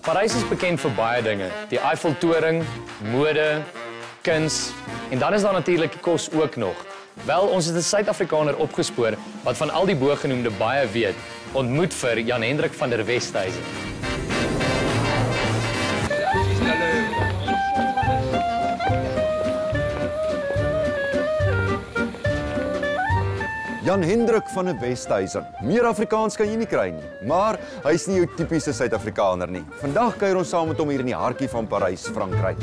Parys is bekend vir baie dinge. Die Eiffeltoring, mode, kuns en dan is daar natuurlik die kos ook nog. Wel, ons het 'n Suid-Afrikaner opgespoor wat van al die bogenoemde baie weet. Ontmoet vir Jan Hendrik van der Westhuizen. Jan Hendrik van der Westhuizen. Meer Afrikaans kan jy nie kry nie, maar hy's nie jou tipiese Suid-Afrikaner nie. Vandag kuier ons saam met hom hier in die hartjie van Parys, Frankryk.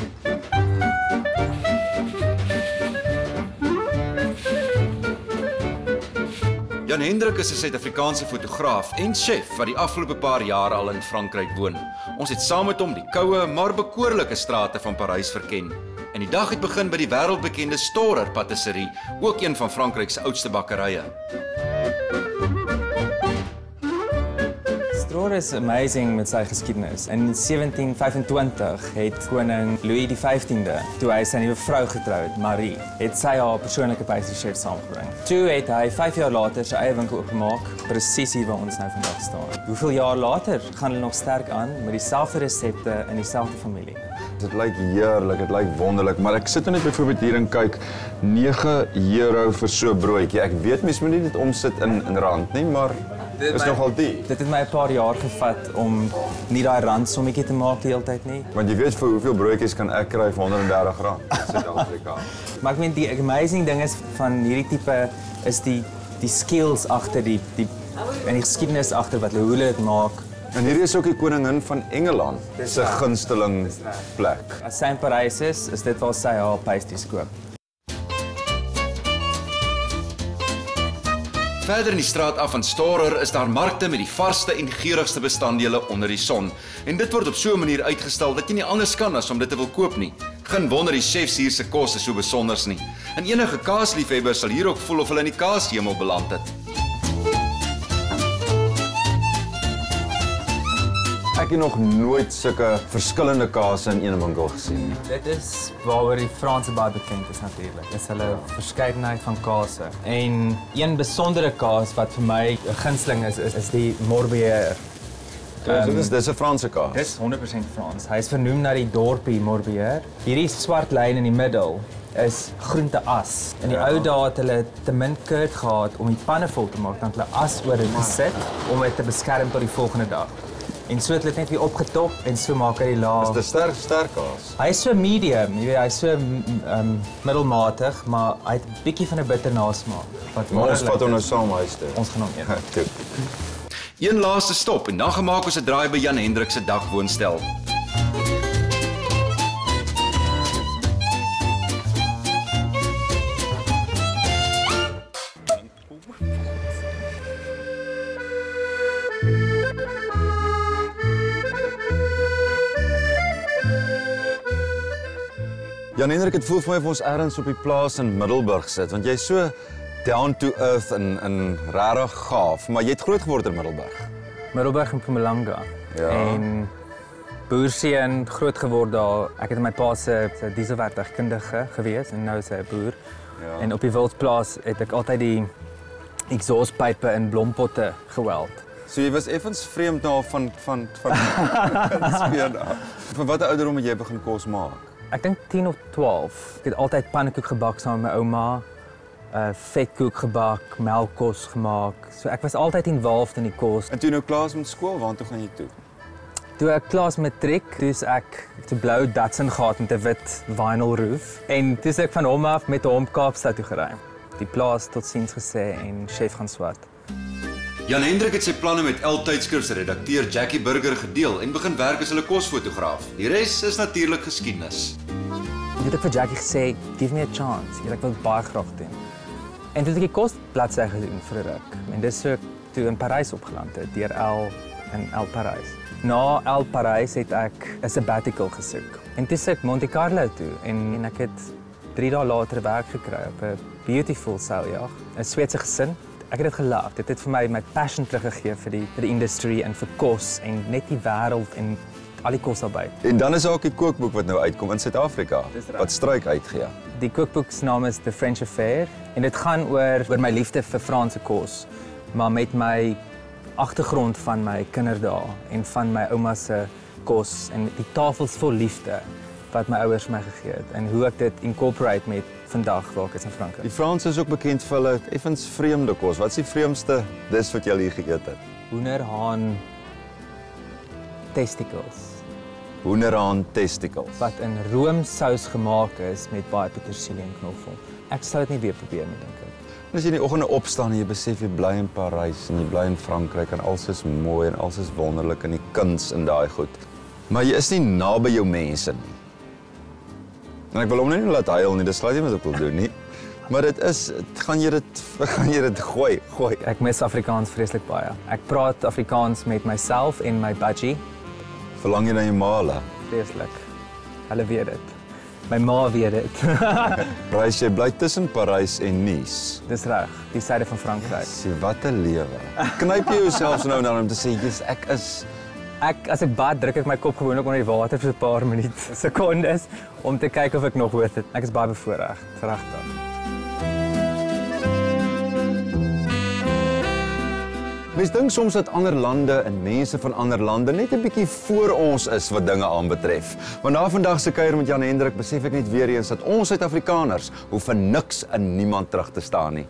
Jan Hendrik is 'n Suid-Afrikaanse fotograaf en chef wat die afgelope paar jaar al in Frankryk woon. Ons het saam met hom die koue maar bekoorlike strate van Parys verken. En die dag het begin by die wêreldbekende Storer Patisserie, ook een van Frankryk se oudste bakkerye. Storer is amazing met sy geskiedenis. In 1725 het koning Louis XV, toe hy sy nuwe vrou getrou het, Marie, het sy haar persoonlike pastry-chef saamgebring. Toe het hy 5 jaar later sy eie winkel oopgemaak, presies hier waar ons nou vandag staan. Hoeveel jaar later gaan hulle nog sterk aan met dieselfde resepte in dieselfde familie. Dit lyk heerlik, dit lyk wonderlik, maar ek sit net byvoorbeeld hier en kyk, €9 vir so 'n broodjie. Ek weet mens moet nie dit omsit in rand nie, maar is nogal duur. Dit het my 'n paar jaar gevat om nie daai randsommetjie te maak die hele tyd nie. Want jy weet vir hoeveel broodjies kan ek kry vir R130 in Suid-Afrika. Maar ek meen die amazing ding is van hierdie tipe is die skills agter die en die geskiedenis agter wat hoe hulle dit maak. En hierdie is ook die koningin van Engeland se gunsteling plek. As sy in Parys is dit waar sy haar pastries koop. Verder in die straat af van Storer is daar markte met die varsste en geurigste bestanddele onder die son. En dit word op so 'n manier uitgestal dat jy nie anders kan as om dit te wil koop nie. Geen wonder die chefs hier se kos is so besonders nie. En enige kaasliefhebber sal hier ook voel of hulle in die kaashemel beland het. Ek het nog nooit sulke verskillende kase in een winkel gesien nie. Dit is waaroor die Franse baie bekend is natuurlik. Dis hulle verskeidenheid van kase. En een besondere kaas wat vir my 'n gunsteling is die Morbier. Dis 'n Franse kaas. Dis 100% Frans. Hy is vernoem na die dorpie Morbier. Hierdie swart lyn in die middel is groenteas. In die ou dae het hulle te min kurd gehad om die panne vol te maak, dan het hulle as oor dit gesit om dit te beskerm tot die volgende dag. En so het dit net weer opgetop en so maak hy die laag. Dis 'n sterk kaas. Hy is so medium, jy weet, hy is so middelmatig, maar hy het 'n bietjie van 'n bitter nasmaak. Maar ons vat hom nou saam huis toe. Ons gaan hom eet. Een laaste stop en dan gemaak ons 'n draai by Jan Hendrik se dakwoonstel. Jan Hendrik, het voel vir my of ons ergens op die plaas in Middelburg sit, want jy's so down to earth en regtig gaaf, maar jy het groot geword in Middelburg. Middelburg en Mpumalanga. Ja. En boerseun, groot geword daar. Ek het in my pa se dieselwerktuigkundige gewees en nou is hy 'n boer. Ja. En op die wildplaas het ek altyd die exhauspype in blompotte geweld. So jy was effens vreemd nou van speen af. Van watter ouderdom het jy begin kos maak? Ek dink 10 of 12. Ek het altyd pannekoek gebak saam met my ouma, vetkoek gebak, melkkos gemaak. So ek was altyd involved in die kos. En toe nou klaar is met skool, waartoe gaan jy toe? Toe ek klaar is met matriek, toe ek het 'n blou Datsun gehad met 'n wit vinyl roof en toe ek van hom af met hom Kaapstad toe gery. Die plaas totsiens gesê en chef gaan swat. Jan Hendrik het sy planne met Elle-tydskrif se redakteur Jackie Burger gedeel en begin werk as hulle kosfotograaf. Die res is natuurlik geskiedenis. Ek het vir Jackie gesê, "Give me a chance." Ek wil dit baie graag doen. En toe het ek die kosbladsy gedoen vir 'n ruk. En dis so toe in Parys opgeland het deur Elle in Elle Parys. Na Elle Parys het ek 'n sabbatical gesoek. En toe ek Monte Carlo toe en ek het 3 dae later werk gekry op 'n beautiful seiljag, 'n Sweedse gesin. Ek het dit gelief. Dit het vir my passion teruggegee vir die industrie en vir kos en net die wêreld en al die kos daarbey. En dan is ook die kookboek wat nou uitkom in Suid-Afrika wat Struik uitgee. Die kookboek se naam is The French Affair en dit gaan oor my liefde vir Franse kos, maar met my agtergrond van my kinderdae en van my ouma se kos en die tafels vol liefde wat my ouers my gegee het en hoe ek dit incorporate met vandag waar ek is in Frankryk. Die Franse is ook bekend vir hulle effens vreemde kos. Wat is die vreemdste dis wat jy al hier geëet het? Hoenderhaan testicles Hoenderhaan testicles. wat in roomsous gemaak is met baie petersilie en knoffel. Ek sal dit nie weer probeer nie, dink ek. En as jy in die oggende opstaan en jy besef jy bly in Parys en jy bly in Frankryk en alles is mooi en alles is wonderlik en die kuns in daai goed. Maar jy is nie naby jou mense nie. En ek wil hom nie laat huil nie, dis glad nie wat ek wil doen nie. Maar dit is, gaan jy dit gooi. Ek mis Afrikaans vreeslik baie. Ek praat Afrikaans met myself en my budgie. Verlang jy na jou maale? Vreeslik. Hulle weet dit. My ma weet dit. Parys, jy bly tussen Parys en Nice. Dis reg, die syde van Frankryk. Sien, wat 'n lewe. Knyp jy jouself nou en dan om te sê, "Jesus, ek is..." As ek bad, druk ek my kop gewoonlik onder die water vir 'n paar sekondes om te kyk of ek nog hoor dit. Ek is baie bevoorreg, regtig. Mens dink soms dat ander lande en mense van ander lande net 'n bietjie voor ons is wat dinge aanbetref. Maar na vandag se kuier met Jan Hendrik besef ek net weer eens dat ons Suid-Afrikaners hoef vir niks en niemand terug te staan nie.